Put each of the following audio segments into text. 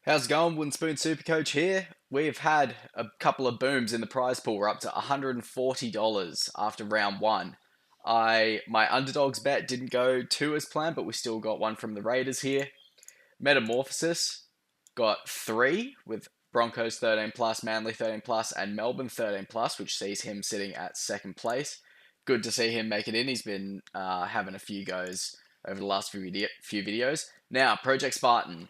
How's it going? Wooden Spoon Supercoach here. We've had a couple of booms in the prize pool. We're up to $140 after round one. My underdogs bet didn't go two as planned, but we still got one from the Raiders here. Metamorphosis got three with Broncos 13 plus, Manly 13 plus, and Melbourne 13 plus, which sees him sitting at second place. Good to see him make it in. He's been having a few goes over the last few videos. Now, Project Spartan.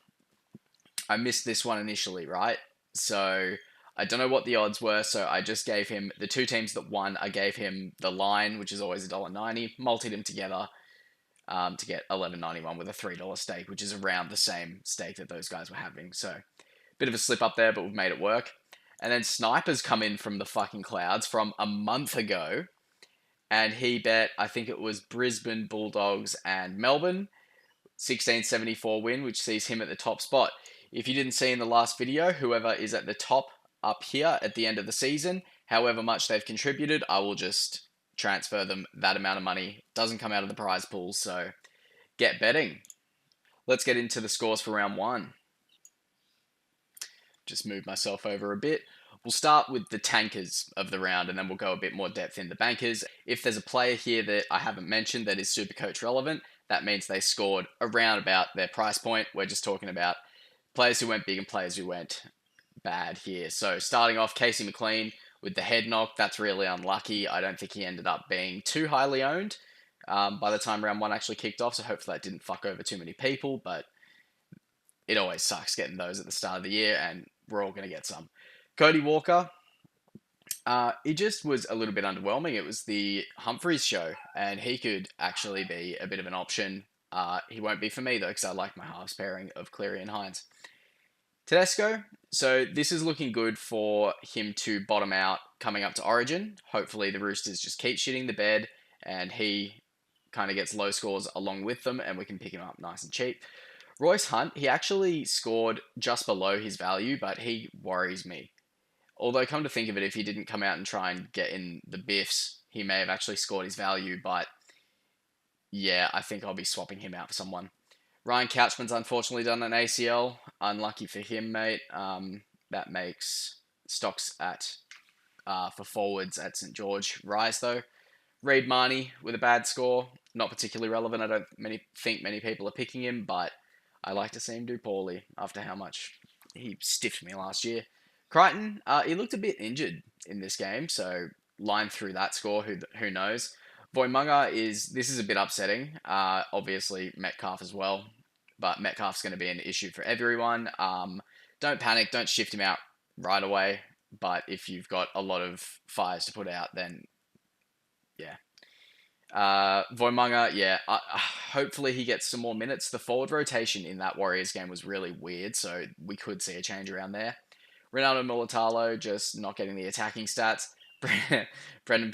I missed this one initially, right? So I don't know what the odds were, so I just gave him the two teams that won. I gave him the line, which is always $1.90, multied them together to get $11.91 with a $3 stake, which is around the same stake that those guys were having. So bit of a slip up there, but we've made it work. And then Sniper's come in from the fucking clouds from a month ago, and he bet, I think it was Brisbane Bulldogs and Melbourne, 1674 win, which sees him at the top spot. If you didn't see in the last video, whoever is at the top up here at the end of the season, however much they've contributed, I will just transfer them that amount of money. Doesn't come out of the prize pool, so get betting. Let's get into the scores for round one. Just move myself over a bit. We'll start with the tankers of the round, and then we'll go a bit more depth in the bankers. If there's a player here that I haven't mentioned that is Supercoach relevant, that means they scored around about their price point. We're just talking about players who went big and players who went bad here. So starting off, Casey McLean with the head knock. That's really unlucky. I don't think he ended up being too highly owned by the time round one actually kicked off. So hopefully that didn't fuck over too many people. But it always sucks getting those at the start of the year, and we're all going to get some. Cody Walker, it just was a little bit underwhelming. It was the Humphreys show, and he could actually be a bit of an option. He won't be for me, though, because I like my halves pairing of Cleary and Hines. Tedesco, so this is looking good for him to bottom out coming up to Origin. Hopefully the Roosters just keep shitting the bed, and he kind of gets low scores along with them, and we can pick him up nice and cheap. Royce Hunt, he actually scored just below his value, but he worries me. Although, come to think of it, if he didn't come out and try and get in the biffs, he may have actually scored his value. But yeah, I think I'll be swapping him out for someone. Ryan Couchman's unfortunately done an ACL. Unlucky for him, mate. That makes stocks at for forwards at St George rise though. Reid Marnie with a bad score, not particularly relevant. I don't think many people are picking him, but I like to see him do poorly after how much he stiffed me last year. Crichton, he looked a bit injured in this game, so line through that score. Who knows? Voimunga this is a bit upsetting. Obviously Metcalf as well, but Metcalf's going to be an issue for everyone. Don't panic. Don't shift him out right away. But if you've got a lot of fires to put out, then yeah. Voimunga, yeah. Hopefully he gets some more minutes. The forward rotation in that Warriors game was really weird, so we could see a change around there. Ronaldo Mulatalo just not getting the attacking stats. Brendan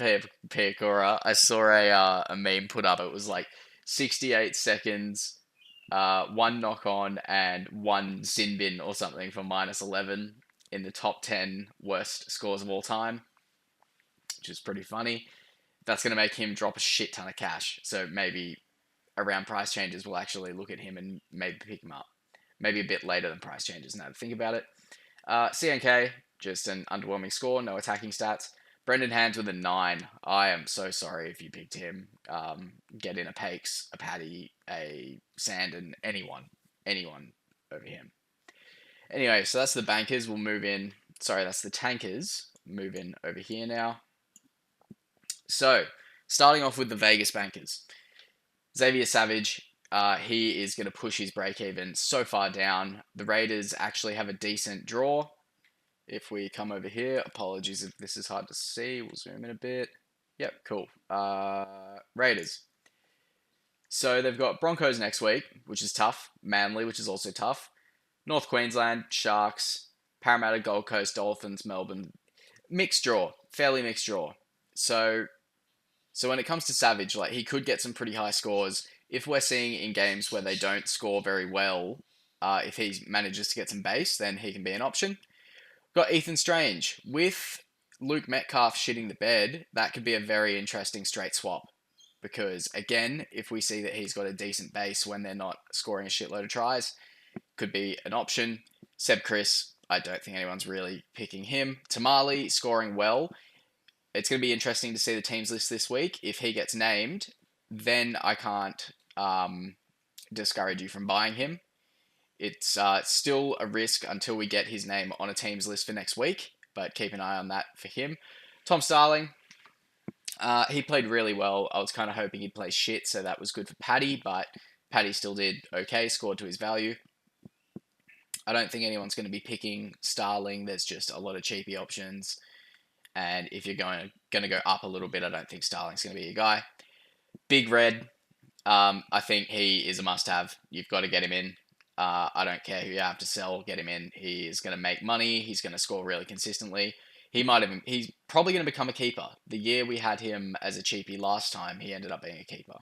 Piakura, I saw a meme put up. It was like 68 seconds, one knock on, and one sin bin or something for -11 in the top 10 worst scores of all time, which is pretty funny. That's going to make him drop a shit ton of cash. So maybe around price changes, we'll actually look at him and maybe pick him up. Maybe a bit later than price changes now to think about it. CNK, just an underwhelming score, no attacking stats. Brendan Hands with a 9. I am so sorry if you picked him. Get in a Pakes, a Paddy, a Sandon, anyone over him. Anyway, so that's the bankers. We'll move in. Sorry, that's the tankers. Move in over here now. So, starting off with the Vegas bankers. Xavier Savage, he is going to push his break-even so far down. The Raiders actually have a decent draw. If we come over here, apologies if this is hard to see. We'll zoom in a bit. Yep, cool. Raiders. So they've got Broncos next week, which is tough. Manly, which is also tough. North Queensland, Sharks, Parramatta, Gold Coast, Dolphins, Melbourne. Mixed draw. Fairly mixed draw. So when it comes to Savage, like he could get some pretty high scores. If we're seeing in games where they don't score very well, if he manages to get some base, then he can be an option. Got Ethan Strange. With Luke Metcalf shitting the bed, that could be a very interesting straight swap. Because, again, if we see that he's got a decent base when they're not scoring a shitload of tries, could be an option. Seb Chris, I don't think anyone's really picking him. Tamale scoring well. It's going to be interesting to see the teams list this week. If he gets named, then I can't discourage you from buying him. It's still a risk until we get his name on a team's list for next week, but keep an eye on that for him. Tom Starling, he played really well. I was kind of hoping he'd play shit, so that was good for Paddy, but Paddy still did okay, scored to his value. I don't think anyone's going to be picking Starling. There's just a lot of cheapy options, and if you're going to go up a little bit, I don't think Starling's going to be your guy. Big Red, I think he is a must-have. You've got to get him in. I don't care who you have to sell, get him in. He is going to make money. He's going to score really consistently. He's probably going to become a keeper. The year we had him as a cheapie last time, he ended up being a keeper.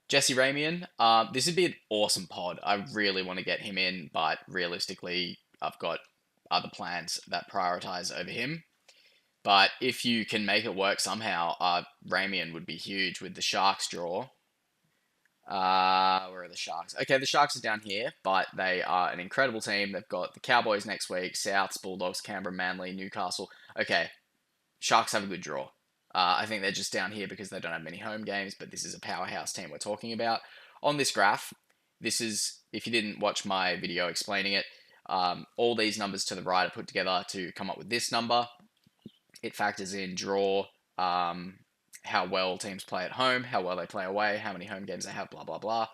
Jesse Ramian, this would be an awesome pod. I really want to get him in, but realistically, I've got other plans that prioritize over him. But if you can make it work somehow, Ramian would be huge with the Sharks draw. Where are the Sharks? Okay, the Sharks are down here, but they are an incredible team. They've got the Cowboys next week, Souths, Bulldogs, Canberra, Manly, Newcastle. Okay, Sharks have a good draw. I think they're just down here because they don't have many home games, but this is a powerhouse team we're talking about. On this graph, this is, if you didn't watch my video explaining it, all these numbers to the right are put together to come up with this number. It factors in draw, how well teams play at home, how well they play away, how many home games they have, blah, blah, blah.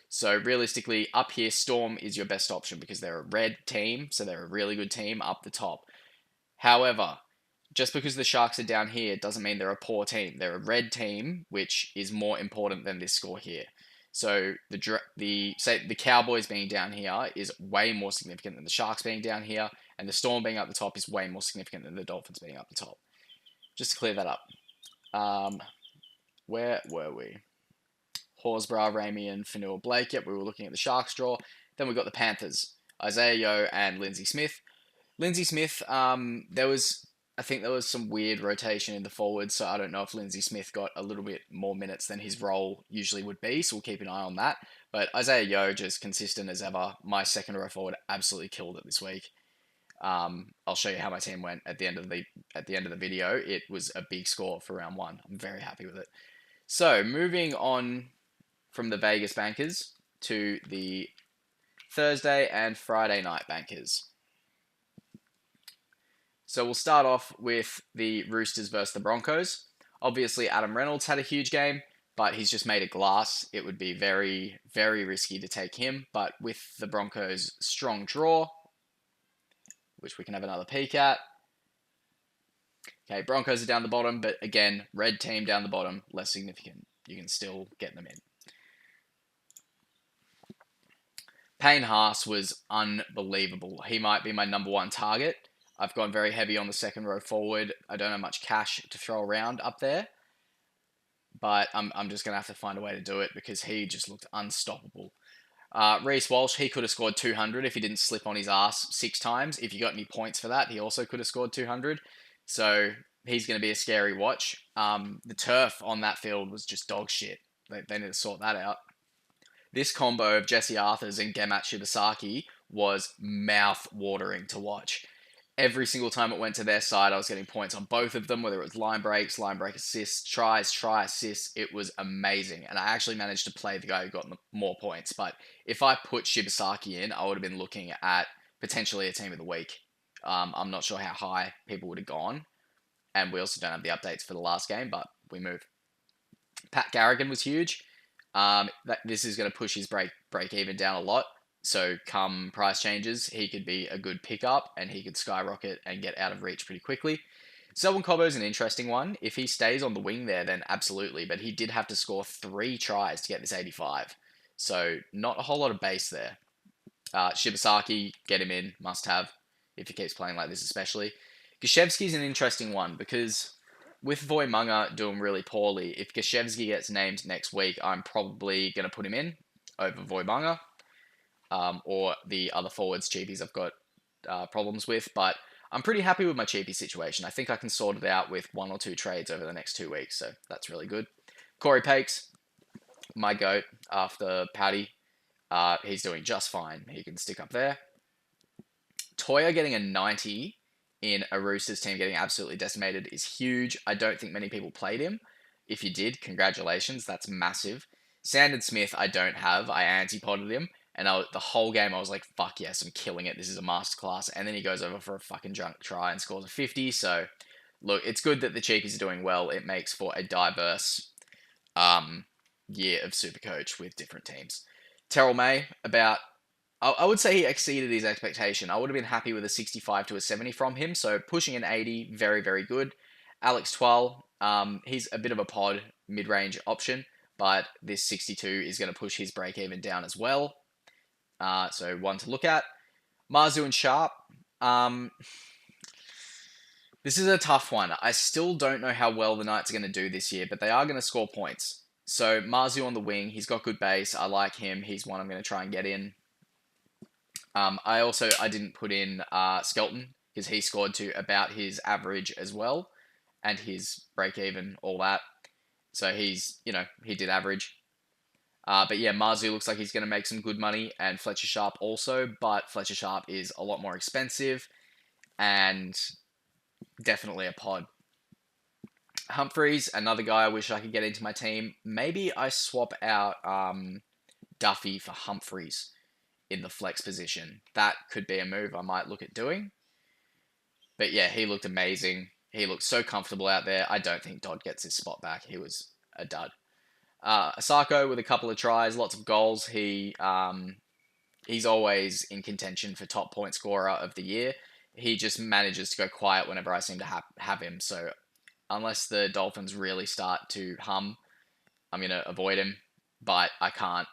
So realistically, up here, Storm is your best option because they're a red team, so they're a really good team up the top. However, just because the Sharks are down here doesn't mean they're a poor team. They're a red team, which is more important than this score here. So the Cowboys being down here is way more significant than the Sharks being down here, and the Storm being up the top is way more significant than the Dolphins being up the top. Just to clear that up. Where were we? Horsburgh, Ramian, Fanua, Blake. Yep, we were looking at the Sharks draw. Then we got the Panthers. Isaiah Yeo and Lindsay Smith. Lindsay Smith, I think there was some weird rotation in the forwards, so I don't know if Lindsay Smith got a little bit more minutes than his role usually would be, so we'll keep an eye on that. But Isaiah Yeo, just consistent as ever. My second row forward absolutely killed it this week. I'll show you how my team went at the end of the video. It was a big score for round one. I'm very happy with it. So moving on from the Vegas bankers to the Thursday and Friday night bankers. So we'll start off with the Roosters versus the Broncos. Obviously, Adam Reynolds had a huge game, but he's just made of glass. It would be very, very risky to take him. But with the Broncos' strong draw, which we can have another peek at. Okay, Broncos are down the bottom, but again, red team down the bottom, less significant. You can still get them in. Payne Haas was unbelievable. He might be my number one target. I've gone very heavy on the second row forward. I don't have much cash to throw around up there, but I'm just going to have to find a way to do it because he just looked unstoppable. Reece Walsh, he could have scored 200 if he didn't slip on his ass 6 times. If you got any points for that, he also could have scored 200. So he's going to be a scary watch. The turf on that field was just dog shit. They need to sort that out. This combo of Jesse Arthurs and Gemat Shibasaki was mouth-watering to watch. Every single time it went to their side, I was getting points on both of them, whether it was line break assists, try assists. It was amazing. And I actually managed to play the guy who got more points. But if I put Shibasaki in, I would have been looking at potentially a team of the week. I'm not sure how high people would have gone. And we also don't have the updates for the last game, but we move. Pat Garrigan was huge. This is going to push his break even down a lot. So come price changes, he could be a good pickup and he could skyrocket and get out of reach pretty quickly. Selwyn Cobbo is an interesting one. If he stays on the wing there, then absolutely. But he did have to score 3 tries to get this 85. So not a whole lot of base there. Shibasaki, get him in, must have, if he keeps playing like this especially. Gashevsky's an interesting one because with Voimunga doing really poorly, if Gashevsky gets named next week, I'm probably going to put him in over Voimunga. Or the other forwards cheapies I've got problems with, but I'm pretty happy with my cheapie situation. I think I can sort it out with 1 or 2 trades over the next 2 weeks, so that's really good. Corey Pakes, my goat after Paddy. He's doing just fine. He can stick up there. Toya getting a 90 in a Roosters team getting absolutely decimated is huge. I don't think many people played him. If you did, congratulations. That's massive. Sandon Smith, I don't have. I anti-potted him. And the whole game, I was like, fuck yes, I'm killing it. This is a masterclass. And then he goes over for a fucking junk try and scores a 50. So, look, it's good that the Cheekies are doing well. It makes for a diverse year of Supercoach with different teams. Terrell May, I would say he exceeded his expectation. I would have been happy with a 65 to a 70 from him. So pushing an 80, very, very good. Alex Twal, he's a bit of a pod mid-range option, but this 62 is going to push his break-even down as well. So one to look at. Marzu and Sharp. This is a tough one. I still don't know how well the Knights are going to do this year, but they are going to score points. So Marzu on the wing, he's got good base. I like him. He's one I'm going to try and get in. I didn't put in Skelton because he scored to about his average as well, and his break even, all that. So he did average. But yeah, Marzu looks like he's going to make some good money, and Fletcher Sharp also, but Fletcher Sharp is a lot more expensive, and definitely a pod. Humphreys, another guy I wish I could get into my team. Maybe I swap out Duffy for Humphreys in the flex position. That could be a move I might look at doing. But yeah, he looked amazing. He looked so comfortable out there. I don't think Dodd gets his spot back. He was a dud. Asako with a couple of tries, lots of goals. He's always in contention for top point scorer of the year. He just manages to go quiet whenever I seem to have him. So unless the Dolphins really start to hum, I'm going to avoid him. But I can't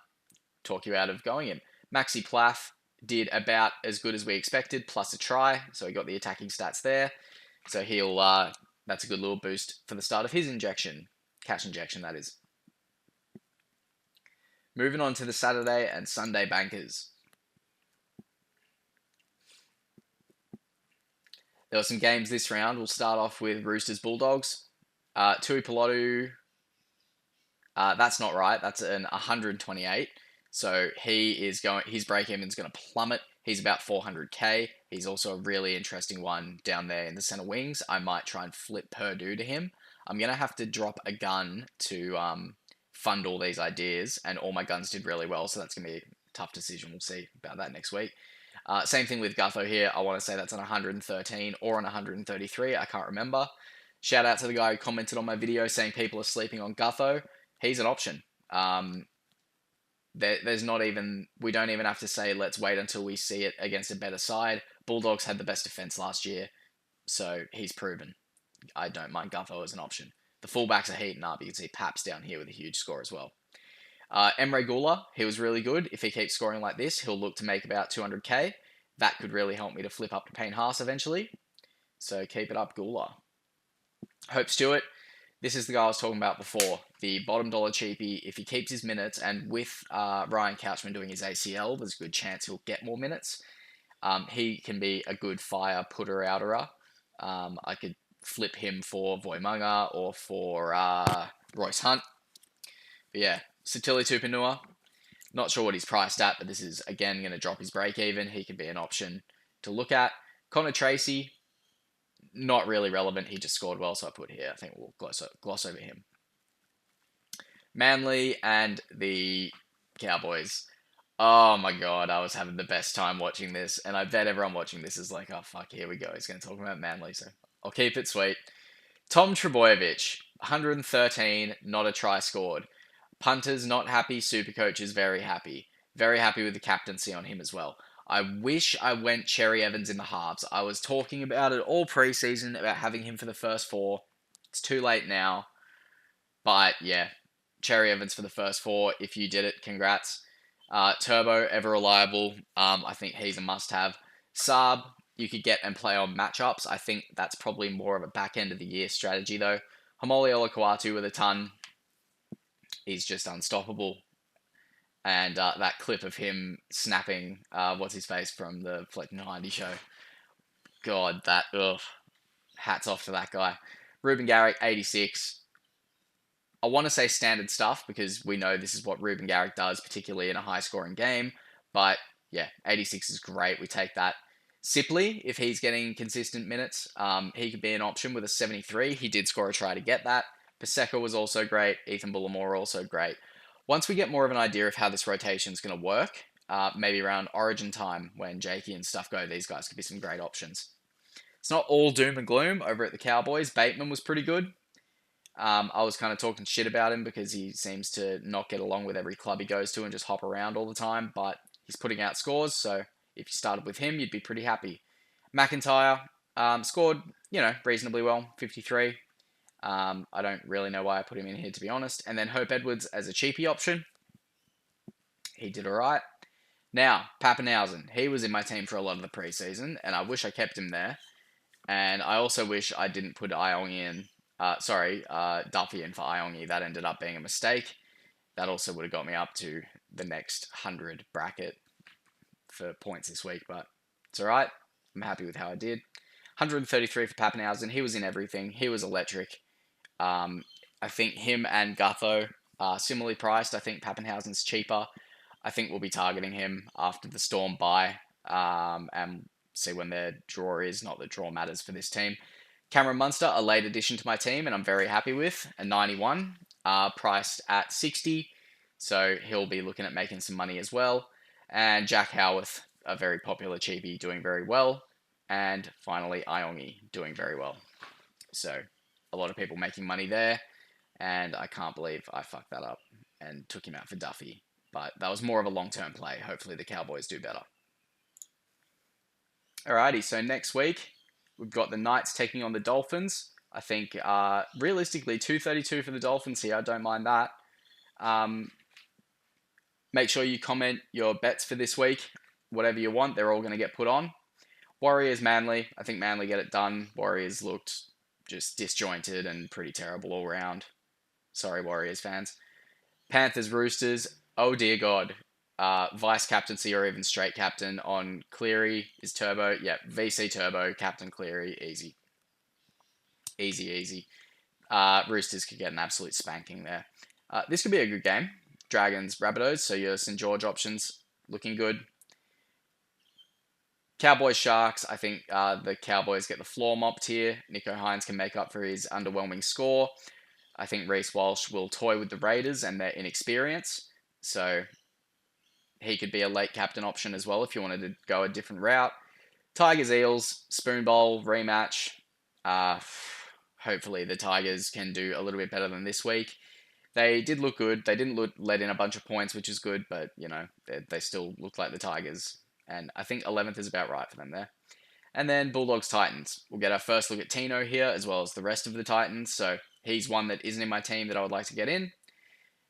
talk you out of going him. Maxi Plath did about as good as we expected, plus a try. So he got the attacking stats there. So that's a good little boost for the start of his injection. Cash injection, that is. Moving on to the Saturday and Sunday bankers. There were some games this round. We'll start off with Roosters Bulldogs. Tui Pilotu, that's not right. That's an 128. So his break even is going to plummet. He's about 400k. He's also a really interesting one down there in the center wings. I might try and flip Purdue to him. I'm going to have to drop a gun to fund all these ideas, and all my guns did really well, so that's going to be a tough decision. We'll see about that next week. Same thing with Gutho here. I want to say that's an 113 or an 133. I can't remember. Shout out to the guy who commented on my video saying people are sleeping on Gutho. He's an option. We don't even have to say let's wait until we see it against a better side. Bulldogs had the best defense last year, so he's proven. I don't mind Gutho as an option. The fullbacks are heating up. You can see Paps down here with a huge score as well. Emre Gula, he was really good. If he keeps scoring like this, he'll look to make about 200k. That could really help me to flip up to Payne Haas eventually. So keep it up, Gula. Hope Stewart, this is the guy I was talking about before. The bottom dollar cheapie. If he keeps his minutes, and with Ryan Couchman doing his ACL, there's a good chance he'll get more minutes. He can be a good fire putter-outerer. I could flip him for Voimunga or for Royce Hunt. But yeah, Satili Tupanua, not sure what he's priced at, but this is, again, going to drop his break-even. He could be an option to look at. Connor Tracy, not really relevant. He just scored well, so I put here. I think we'll gloss over him. Manly and the Cowboys. Oh my god, I was having the best time watching this, and I bet everyone watching this is like, oh fuck, here we go. He's going to talk about Manly, so I'll keep it sweet. Tom Trebojevic, 113, not a try scored. Punters not happy, Supercoach is very happy. Very happy with the captaincy on him as well. I wish I went Cherry Evans in the halves. I was talking about it all preseason, about having him for the first four. It's too late now. But yeah, Cherry Evans for the first four. If you did it, congrats. Turbo, ever reliable. I think he's a must-have. Saab, you could get and play on matchups. I think that's probably more of a back end of the year strategy though. Hamoli Olakuatu with a ton. He's just unstoppable. And that clip of him snapping, what's his face from the Fleck 90 show. God, hats off to that guy. Ruben Garrick, 86. I want to say standard stuff because we know this is what Ruben Garrick does, particularly in a high-scoring game. But yeah, 86 is great. We take that. Sipley, if he's getting consistent minutes, he could be an option with a 73. He did score a try to get that. Paseka was also great. Ethan Bullimore also great. Once we get more of an idea of how this rotation is going to work, maybe around Origin time when Jakey and stuff go, these guys could be some great options. It's not all doom and gloom over at the Cowboys. Bateman was pretty good. I was kind of talking shit about him because he seems to not get along with every club he goes to and just hop around all the time, but he's putting out scores, so if you started with him, you'd be pretty happy. McIntyre scored, reasonably well, 53. I don't really know why I put him in here, to be honest. And then Hope Edwards as a cheapie option. He did all right. Now, Pappenhausen. He was in my team for a lot of the preseason, and I wish I kept him there. And I also wish I didn't put Duffy in for Iongi. That ended up being a mistake. That also would have got me up to the next 100 bracket for points this week, but it's all right. I'm happy with how I did. 133 for Pappenhausen. He was in everything. He was electric. I think him and Gutho are similarly priced. I think Pappenhausen's cheaper. I think we'll be targeting him after the Storm bye and see when their draw is. Not that draw matters for this team. Cameron Munster, a late addition to my team, and I'm very happy with. A 91, priced at 60. So he'll be looking at making some money as well. And Jack Howarth, a very popular cheapie, doing very well. And finally, Iongi, doing very well. So a lot of people making money there. And I can't believe I fucked that up and took him out for Duffy. But that was more of a long-term play. Hopefully the Cowboys do better. Alrighty, so next week, we've got the Knights taking on the Dolphins. I think, realistically, 232 for the Dolphins here. I don't mind that. Make sure you comment your bets for this week. Whatever you want, they're all going to get put on. Warriors, Manly. I think Manly get it done. Warriors looked just disjointed and pretty terrible all round. Sorry, Warriors fans. Panthers, Roosters. Oh, dear God. Vice captaincy or even straight captain on Cleary is Turbo. Yep, VC Turbo, Captain Cleary, easy. Easy. Roosters could get an absolute spanking there. This could be a good game. Dragons, Rabbitohs, so your St. George options looking good. Cowboys, Sharks, I think the Cowboys get the floor mopped here. Nico Hines can make up for his underwhelming score. I think Reece Walsh will toy with the Raiders and their inexperience, so he could be a late captain option as well if you wanted to go a different route. Tigers, Eels, Spoon Bowl, rematch. Hopefully the Tigers can do a little bit better than this week. They did look good. They didn't let in a bunch of points, which is good, but, they still look like the Tigers. And I think 11th is about right for them there. And then Bulldogs, Titans. We'll get our first look at Tino here, as well as the rest of the Titans. So he's one that isn't in my team that I would like to get in.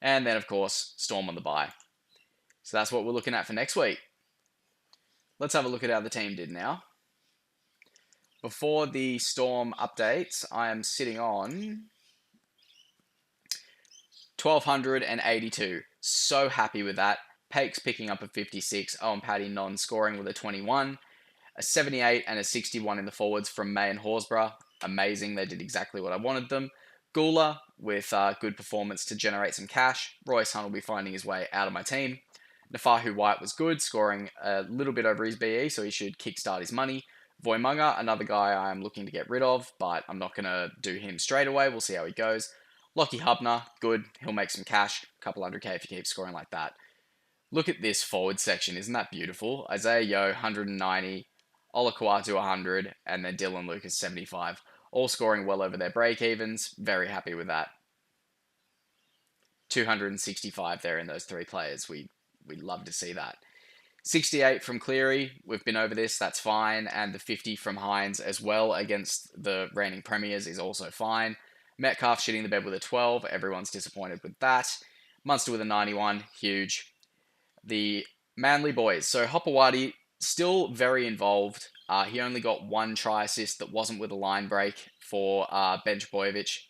And then, of course, Storm on the bye. So that's what we're looking at for next week. Let's have a look at how the team did now. Before the Storm updates, I am sitting on 1,282. So happy with that. Pakes picking up a 56. Owen Paddy non-scoring with a 21. A 78 and a 61 in the forwards from May and Horsburgh. Amazing. They did exactly what I wanted them. Gula with good performance to generate some cash. Royce Hunt will be finding his way out of my team. Nafahu White was good, scoring a little bit over his BE, so he should kickstart his money. Voimunga, another guy I'm looking to get rid of, but I'm not going to do him straight away. We'll see how he goes. Lockie Hubner, good. He'll make some cash. A couple $100K if he keeps scoring like that. Look at this forward section. Isn't that beautiful? Isaiah Yeo, 190. Olakuatu, 100. And then Dylan Lucas, 75. All scoring well over their break-evens. Very happy with that. 265 there in those three players. We'd love to see that. 68 from Cleary. We've been over this. That's fine. And the 50 from Hines as well against the reigning premiers is also fine. Metcalf shitting the bed with a 12. Everyone's disappointed with that. Munster with a 91. Huge. The Manly boys. So Hopewadi still very involved. He only got one try assist that wasn't with a line break for Benj Bojovic,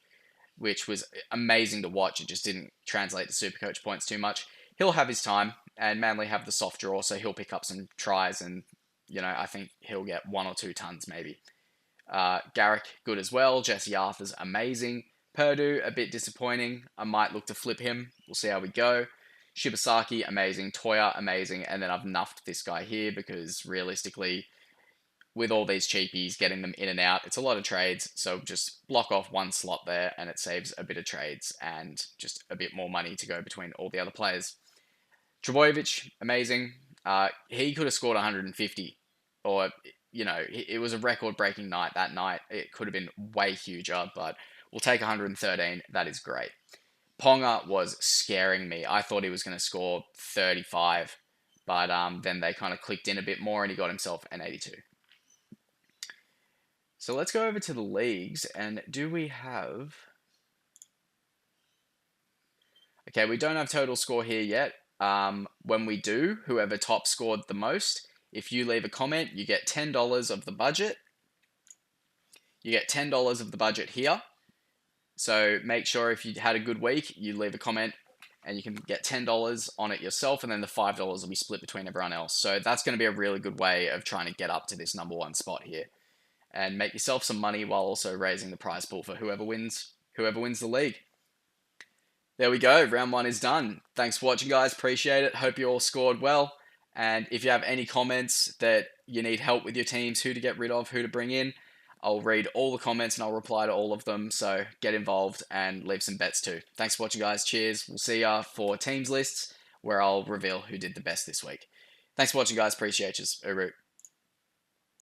which was amazing to watch. It just didn't translate to Supercoach points too much. He'll have his time, and Manly have the soft draw, so he'll pick up some tries, and, I think he'll get 1 or 2 tons maybe. Garrick, good as well. Jesse Arthur's amazing. Purdue, a bit disappointing. I might look to flip him. We'll see how we go. Shibasaki, amazing. Toya, amazing. And then I've nuffed this guy here because realistically, with all these cheapies, getting them in and out, it's a lot of trades. So just block off one slot there and it saves a bit of trades and just a bit more money to go between all the other players. Trbojevic, amazing. He could have scored 150, or it was a record-breaking night that night. It could have been way huger, but we'll take 113. That is great. Ponga was scaring me. I thought he was going to score 35, but then they kind of clicked in a bit more, and he got himself an 82. So let's go over to the leagues, and do we have? Okay, we don't have total score here yet. When we do, whoever top scored the most, if you leave a comment, you get $10 of the budget. You get $10 of the budget here. So make sure if you had a good week, you leave a comment and you can get $10 on it yourself, and then the $5 will be split between everyone else. So that's going to be a really good way of trying to get up to this number one spot here and make yourself some money while also raising the prize pool for whoever wins the league. There we go. Round one is done. Thanks for watching, guys. Appreciate it. Hope you all scored well. And if you have any comments that you need help with your teams, who to get rid of, who to bring in, I'll read all the comments and I'll reply to all of them. So get involved and leave some bets too. Thanks for watching, guys. Cheers. We'll see ya for teams lists where I'll reveal who did the best this week. Thanks for watching, guys. Appreciate you. Uru.